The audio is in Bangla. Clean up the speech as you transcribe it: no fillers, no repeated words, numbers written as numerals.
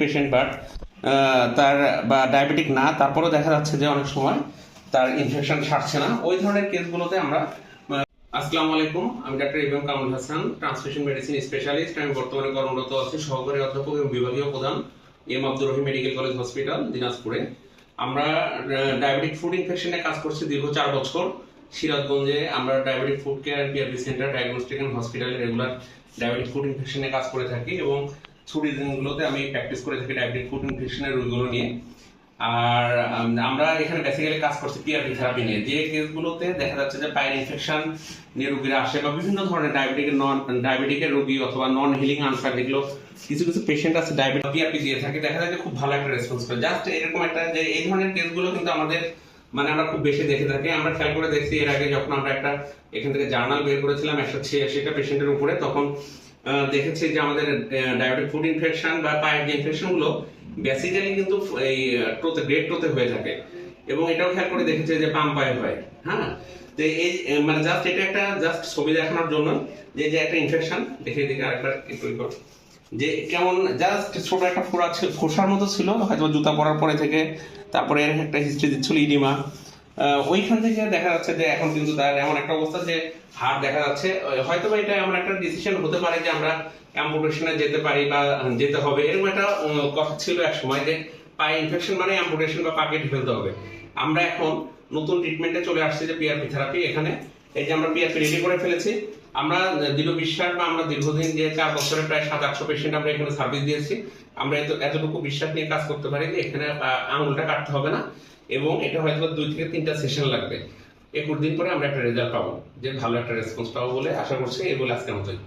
পেশেন্ট বাট তার বা ডায়াবেটিক না, তারপরেও দেখা যাচ্ছে যে অনেক সময় তার ইনফেকশন সারছে না। ওই ধরনের কেসগুলোতে আমরা আসসালামু আলাইকুম, আমি doctor Ibrahim Kamrul Hasan, transmission medicine specialist. আমি বর্তমানে কর্মরত আছি সহকারী অধ্যাপক এবং বিভাগীয় প্রধান M Abdur Rahim medical college hospital, দিনাজপুরে। আমরা ডায়াবেটিক ফুড ইনফেকশনে কাজ করছি দীর্ঘ 4 বছর। সিরাজগঞ্জে আমরা diabetic food care and PRB centre diagnostic and হসপিটালে রেগুলার ডায়াবেটিক ফুড ইনফেকশনে কাজ করে থাকি এবং ছুটির দিনগুলোতে আমি প্র্যাকটিস করে থাকি ডায়াবেটিক ফুড ইনফেকশনের রোগগুলো নিয়ে। আর আমরা এখানে বেসিক্যালি কাজ করছি পিআরপি থেরাপি নিয়ে। যে কেসগুলোতে দেখা যাচ্ছে যে পায়ের ইনফেকশন নিয়ে রোগীরা আসে বা বিভিন্ন ধরনের ডায়াবেটিকের রোগী অথবা নন হিলিং আনসার, যেগুলো কিছু কিছু পেশেন্ট আছে ডায়াবেটিক পিআরপি দিয়ে থাকে, দেখা যায় যে খুব ভালো একটা রেসপন্স পায়। জাস্ট এরকম একটা যে এই ধরনের কেসগুলো কিন্তু আমাদের আমরা খুব বেশি দেখে থাকি। আমরা খেয়াল করে দেখছি এর আগে যখন আমরা একটা এখান থেকে জার্নাল বের করেছিলাম 186টা পেশেন্টের উপরে, তখন দেখেছি যে আমাদের ডায়াবেটিক ফুড ইনফেকশন বা পায়ের যে ইনফেকশন গুলো বেসিক্যালি কিন্তু এই গ্রেড টোতে হয়ে থাকে, এবং এটাও খেয়াল করে দেখেছে যে পাম পায়ে হয়। হ্যাঁ, তো এই জাস্ট এটা একটা জাস্ট ছবি দেখানোর জন্য যে একটা ইনফেকশন দেখে আরেকবার একটু যে কেমন জাস্ট ছোট একটা ফোড়ার মতো ছিল, হয়তো জুতা পরার পরে থেকে। তারপরে এর একটা হিস্ট্রি দিচ্ছিল ইডিমা। ওইখান থেকে দেখা যাচ্ছে যে এখন কিন্তু তার এমন একটা অবস্থা যে হাড় দেখা যাচ্ছে। হয়তো বা এটা এমন একটা ডিসিশন হতে পারে যে আমরা অ্যাম্পুটেশনে যেতে পারি বা যেতে হবে, এরকম একটা কথা ছিল এক সময় যে পায়ে ইনফেকশন মানে অ্যাম্পুটেশন বা পা কেটে ফেলতে হবে। আমরা এখন নতুন ট্রিটমেন্টে চলে আসছি যে পিআরপি থেরাপি। এখানে এই যে আমরা পিআরপি রেডি করে ফেলেছি। আমরা দৃঢ় বিশ্বাস বা আমরা দীর্ঘদিন যে 4 বছরে প্রায় 700-800 পেশেন্ট আমরা এখানে সার্ভিস দিয়েছি, আমরা এতটুকু বিশ্বাস নিয়ে কাজ করতে পারি যে এখানে আঙুলটা কাটতে হবে না, এবং এটা হয়তো 2 থেকে 3টা সেশন লাগবে। 21 দিন পরে আমরা একটা রেজাল্ট পাবো, যে ভালো একটা রেসপন্স পাবো বলে আশা করছি। এই বলে আজকের মতোই।